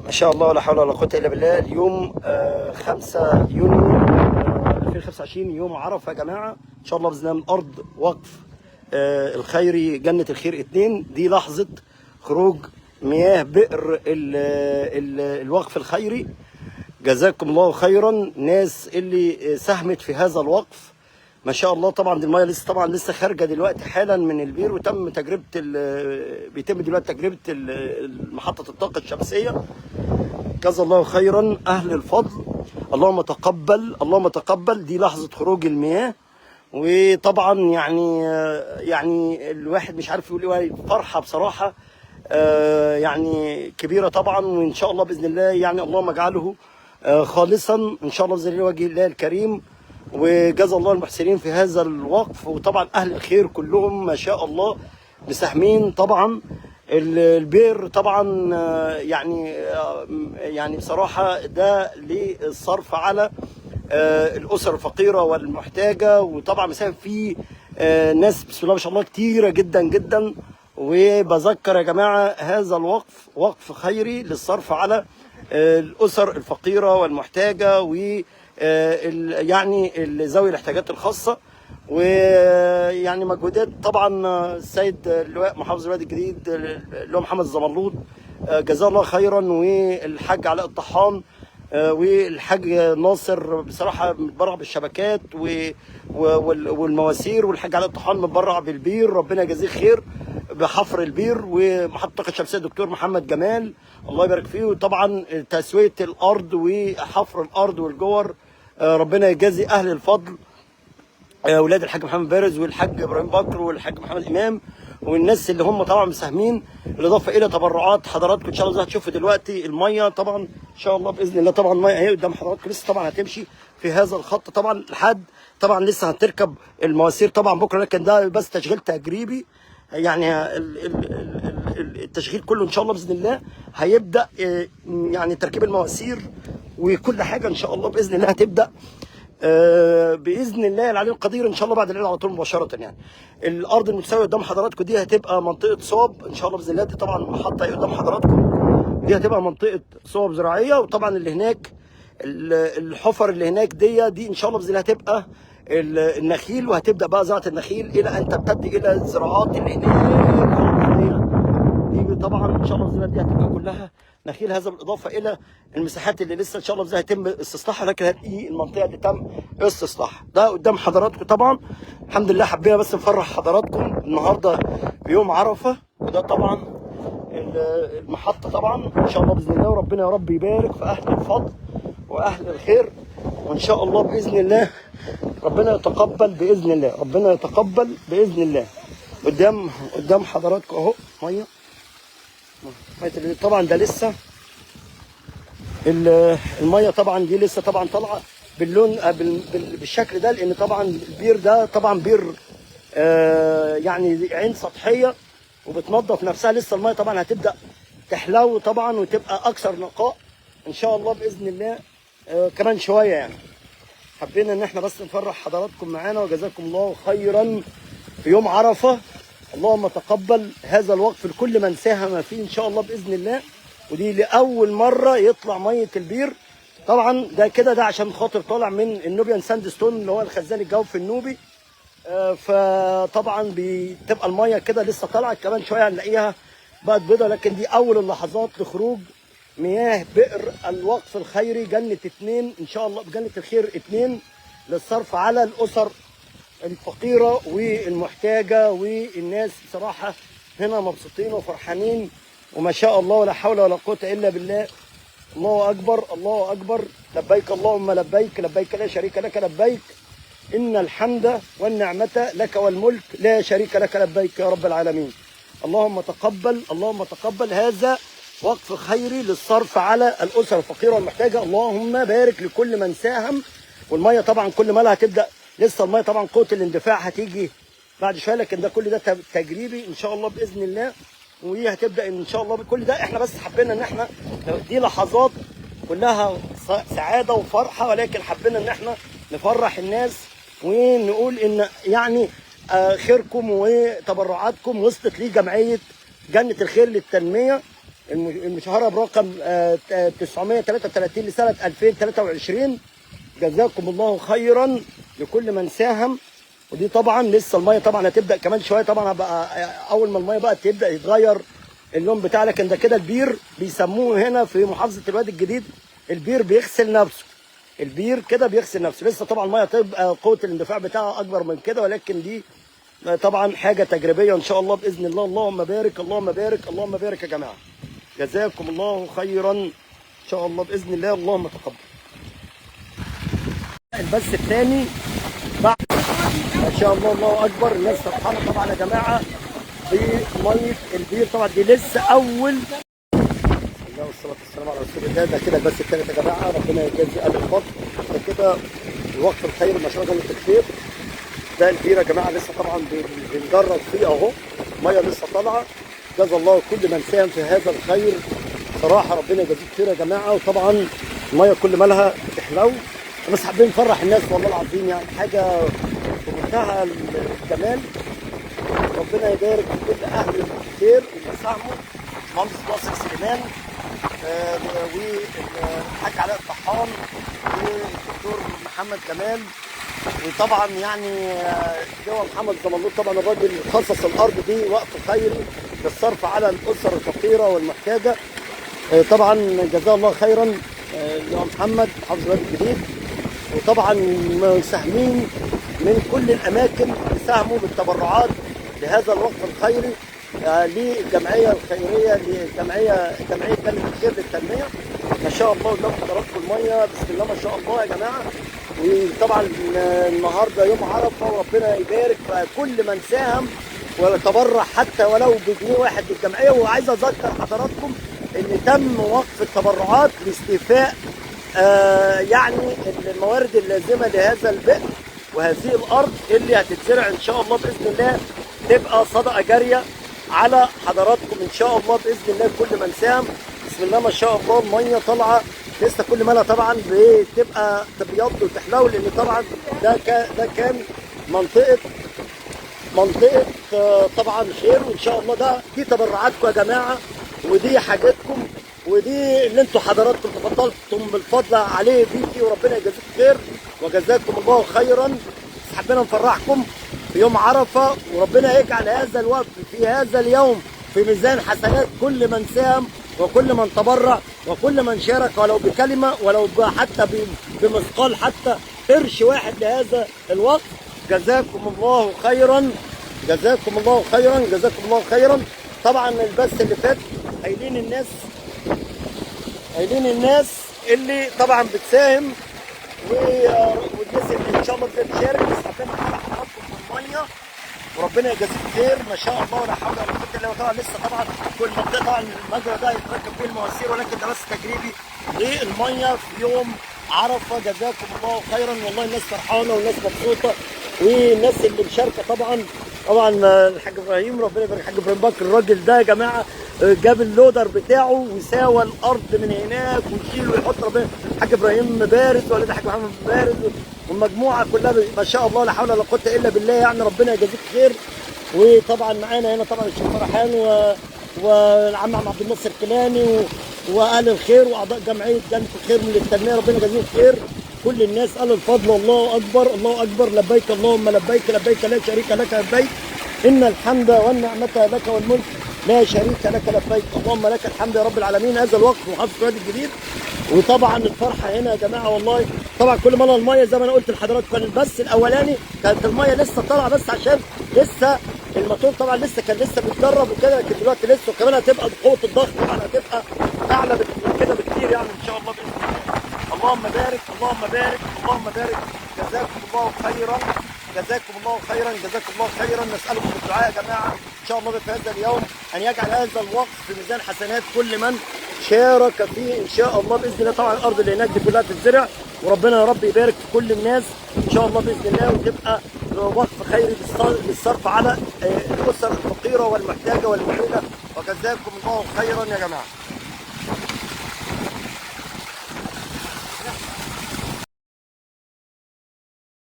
ما شاء الله ولا حول ولا قوة إلا بالله. اليوم 5 يونيو 2025 يوم عرفة يا جماعة. إن شاء الله بإذن الله من أرض وقف الخيري جنة الخير 2. دي لحظة خروج مياه بئر الوقف الخيري. جزاكم الله خيرا ناس اللي ساهمت في هذا الوقف. ما شاء الله. طبعا دي الميه لسه خارجه دلوقتي حالا من البير، وتم بيتم دلوقتي تجربه محطه الطاقه الشمسيه. جزا الله خيرا اهل الفضل. اللهم تقبل اللهم تقبل. دي لحظه خروج المياه، وطبعا يعني الواحد مش عارف يقول ايه. فرحه بصراحه يعني كبيره طبعا. وان شاء الله باذن الله يعني اللهم اجعله خالصا ان شاء الله باذن الله وجه الله الكريم. وجزا الله المحسنين في هذا الوقف، وطبعا اهل الخير كلهم ما شاء الله مساهمين. طبعا البير طبعا يعني بصراحه ده للصرف على الاسر الفقيره والمحتاجه، وطبعا مساهم فيه ناس بسم الله ما شاء الله كتيره جدا جدا. وبذكر يا جماعه هذا الوقف وقف خيري للصرف على الاسر الفقيره والمحتاجه و يعني ذوي الاحتياجات الخاصه. ويعني مجهودات طبعا السيد اللواء محافظ الوادي الجديد اللواء محمد الزمرلوط جزاه الله خيرا، والحاج علاء الطحان والحاج ناصر بصراحه متبرع بالشبكات والمواسير، والحاج علاء الطحان متبرع بالبير ربنا يجازيه خير بحفر البير، ومحطه الطاقه الشمسيه الدكتور محمد جمال الله يبارك فيه. وطبعا تسويه الارض وحفر الارض والجور ربنا يجازي اهل الفضل اولاد الحاج محمد بارز والحاج ابراهيم بكر والحاج محمد امام والناس اللي هم طبعا مساهمين، بالاضافه الى تبرعات حضراتكم. ان شاء الله هتشوفوا دلوقتي الميه طبعا ان شاء الله باذن الله. طبعا الميه اهي قدام حضراتكم لسه طبعا هتمشي في هذا الخط طبعا لحد طبعا لسه هتركب المواسير طبعا بكره، لكن ده بس تشغيل تجريبي. يعني التشغيل كله ان شاء الله باذن الله هيبدا يعني تركيب المواسير وكل حاجه ان شاء الله باذن الله هتبدا باذن الله العلي القدير ان شاء الله بعد العيد على طول مباشره. يعني الارض المتساويه قدام حضراتكم دي هتبقى منطقه صوب ان شاء الله باذن الله. دي طبعا محطه قدام حضراتكم دي هتبقى منطقه صوب زراعيه، وطبعا اللي هناك الحفر اللي هناك دي ان شاء الله باذن الله هتبقى النخيل، وهتبدا بقى زراعه النخيل الى ان تمتد الى الزراعات اللي هناك دي طبعا ان شاء الله باذن الله. دي هتبقى كلها نخيل، هذا بالاضافه الى المساحات اللي لسه ان شاء الله باذن الله هيتم استصلاحها، لكن هذه المنطقه اللي تم استصلاحها. ده قدام حضراتكم طبعا. الحمد لله حبينا بس نفرح حضراتكم النهارده بيوم عرفه. وده طبعا المحطه طبعا ان شاء الله باذن الله. وربنا يا رب يبارك في اهل الفضل واهل الخير، وان شاء الله باذن الله ربنا يتقبل باذن الله. ربنا يتقبل باذن الله. قدام حضراتكم اهو ميه طبعا. ده لسه الميه طبعا دي لسه طبعا طالعه باللون بالشكل ده، لان طبعا البير ده طبعا بير يعني عين سطحيه وبتنظف نفسها. لسه الميه طبعا هتبدا تحلو طبعا وتبقى اكثر نقاء ان شاء الله باذن الله كمان شويه. يعني حبينا ان احنا بس نفرح حضراتكم معانا، وجزاكم الله خيرا في يوم عرفه. اللهم تقبل هذا الوقف لكل من ساهم فيه ان شاء الله باذن الله. ودي لاول مره يطلع ميه البير طبعا. ده عشان خاطر طالع من النوبيان ساند ستون اللي هو الخزان الجوفي النوبي. فطبعا بتبقى الميه كده لسه طالعه، كمان شويه هنلاقيها بقت بيضه. لكن دي اول اللحظات لخروج مياه بئر الوقف الخيري جنه 2 ان شاء الله بجنه الخير 2 للصرف على الاسر الفقيره والمحتاجه. والناس بصراحه هنا مبسوطين وفرحانين وما شاء الله ولا حول ولا قوه الا بالله. الله اكبر الله اكبر. لبيك اللهم لبيك لبيك لا شريك لك لبيك ان الحمد والنعمه لك والملك لا شريك لك لبيك يا رب العالمين. اللهم تقبل اللهم تقبل هذا وقف خيري للصرف على الاسر الفقيره والمحتاجه. اللهم بارك لكل من ساهم. والميه طبعا كل ما لها هتبدا لسه الميه طبعا قوه الاندفاع هتيجي بعد شويه، لكن ده كل ده تجريبي ان شاء الله باذن الله. وهي هتبدا ان شاء الله بكل ده. احنا بس حبينا ان احنا دي لحظات كلها سعاده وفرحه، ولكن حبينا ان احنا نفرح الناس ونقول ان يعني خيركم وتبرعاتكم وصلت لجمعيه جنه الخير للتنميه المشهوره برقم 933 لسنه 2023. جزاكم الله خيرا لكل من ساهم. ودي طبعا لسه الميه طبعا هتبدا كمان شويه، طبعا هبقى اول ما الميه بقى تبدا يتغير اللون بتاعها. لكن ده كده البير بيسموه هنا في محافظه الوادي الجديد البير بيغسل نفسه. البير كده بيغسل نفسه. لسه طبعا الميه تبقى قوه الاندفاع بتاعها اكبر من كده، ولكن دي طبعا حاجه تجريبيه ان شاء الله باذن الله. اللهم بارك اللهم بارك اللهم بارك يا جماعه. جزاكم الله خيرا ان شاء الله باذن الله. اللهم تقبل. البث الثاني بعد ما شاء الله الله اكبر. الناس فرحانه طبعا يا جماعه بميه البير. طبعا دي لسه اول. الله والصلاه والسلام على رسول الله. ده كده البث الثالث يا جماعه. ربنا يجازي اهل الفضل. ده كده الوقت الخير ما شاء الله جنة الخير. ده البير يا جماعه لسه طبعا بنجرب فيه اهو. ميه لسه طالعه. جزا الله كل من ساهم في هذا الخير. صراحه ربنا يجازيك خير يا جماعه. وطبعا الميه كل مالها بتحلو. بس حابين نفرح الناس والله العظيم، يعني حاجه في منتهى الجمال. ربنا يبارك في كل اهل الخير اللي ساهموا. مهندس ناصر سليمان والحاج علاء الطحان والدكتور محمد كمال، وطبعا يعني لواء محمد زملوط. طبعا الراجل خصص الارض دي وقف خيري للصرف على الاسر الفقيره والمحتاجه. طبعا جزاه الله خيرا لواء محمد محافظ الوادي الجديد. وطبعا مساهمين من كل الاماكن ساهموا بالتبرعات لهذا الوقف الخيري للجمعيه الخيريه جمعيه كلمه الخير للتنميه. ما شاء الله قدام حضراتكم الميه بسم الله ما شاء الله يا جماعه. وطبعا النهارده يوم عرفه وربنا يبارك فكل من ساهم وتبرع حتى ولو بجنيه واحد للجمعيه. وعايز اذكر حضراتكم ان تم وقف التبرعات لاستيفاء يعني الموارد اللازمه لهذا البئر وهذه الارض اللي هتتزرع ان شاء الله باذن الله تبقى صدقه جاريه على حضراتكم ان شاء الله باذن الله. كل من ساهم بسم الله ما شاء الله الميه طالعه لسه كل مالها طبعا بتبقى تبيض وتحلو، لان طبعا ده كان منطقه طبعا خير. وان شاء الله دي تبرعاتكم يا جماعه، ودي حاجاتكم، ودي اللي انتم حضراتكم تفضلتم بالفضل عليه بيكي. وربنا يجازيكم خير وجزاكم الله خيرا. حبينا نفرحكم في يوم عرفه، وربنا يجعل هذا الوقت في هذا اليوم في ميزان حسنات كل من ساهم وكل من تبرع وكل من شارك ولو بكلمه ولو حتى بمثقال حتى قرش واحد لهذا الوقت. جزاكم الله خيرا جزاكم الله خيرا جزاكم الله خيرا. طبعا البث اللي فات قايلين الناس اللي طبعا بتساهم والناس اللي ان شاء الله بتشارك. بس حابين على حضراتكم في الميه وربنا يجازيك خير ما شاء الله ولا حول ولا قوه الا بالله. طبعا لسه طبعا كل منطقه طبعا المجرى ده يتركب فيه المواسير، ولكن ده بس تجريبي للميه في يوم عرفه. جزاكم الله خيرا والله. الناس فرحانه والناس مبسوطه والناس اللي مشاركه. طبعا الحاج ابراهيم ربنا يبارك الحاج ابراهيم بكر. الراجل ده يا جماعه جاب اللودر بتاعه وساوى الارض من هناك ويشيل ويحط. ربنا الحاج ابراهيم بارز والد الحاج محمد بارز والمجموعه كلها ما شاء الله لا حول ولا قوه الا بالله. يعني ربنا يجازيك خير. وطبعا معانا هنا طبعا الشيخ فرحان والعم عبد الناصر كيلاني واهل الخير واعضاء جمعيه جنة الخير من التنميه. ربنا يجازيهم خير كل الناس اهل الفضل. الله اكبر الله اكبر. لبيك اللهم لبيك لبيك لا شريك لك لبيك ان الحمد والنعمه لك والملك لا شريك لك لبيك. اللهم لك الحمد يا رب العالمين. هذا الوقت محافظه الوادي الجديد. وطبعا الفرحه هنا يا جماعه والله. طبعا كل مره الميه زي ما انا قلت لحضراتكم كان البث الاولاني كانت الميه لسه طالعه بس عشان لسه الموتور طبعا كان لسه بيتدرب وكده، لكن دلوقتي لسه وكمان هتبقى بقوه الضغط طبعا هتبقى اعلى من كده بكتير يعني ان شاء الله باذن الله. اللهم بارك اللهم بارك اللهم بارك. جزاكم الله خيرا جزاكم الله خيرا جزاكم الله خيرا. نسالكم بالدعاء يا جماعه ان شاء الله في هذا اليوم ان يجعل هذا الوقت في ميزان حسنات كل من شارك فيه ان شاء الله باذن الله. طبعا الارض اللي هناك دي كلها تتزرع وربنا يا رب يبارك في كل الناس ان شاء الله باذن الله، وتبقى وقف خيري للصرف على الاسر الفقيره والمحتاجه والمعيله. وجزاكم الله خيرا يا جماعه.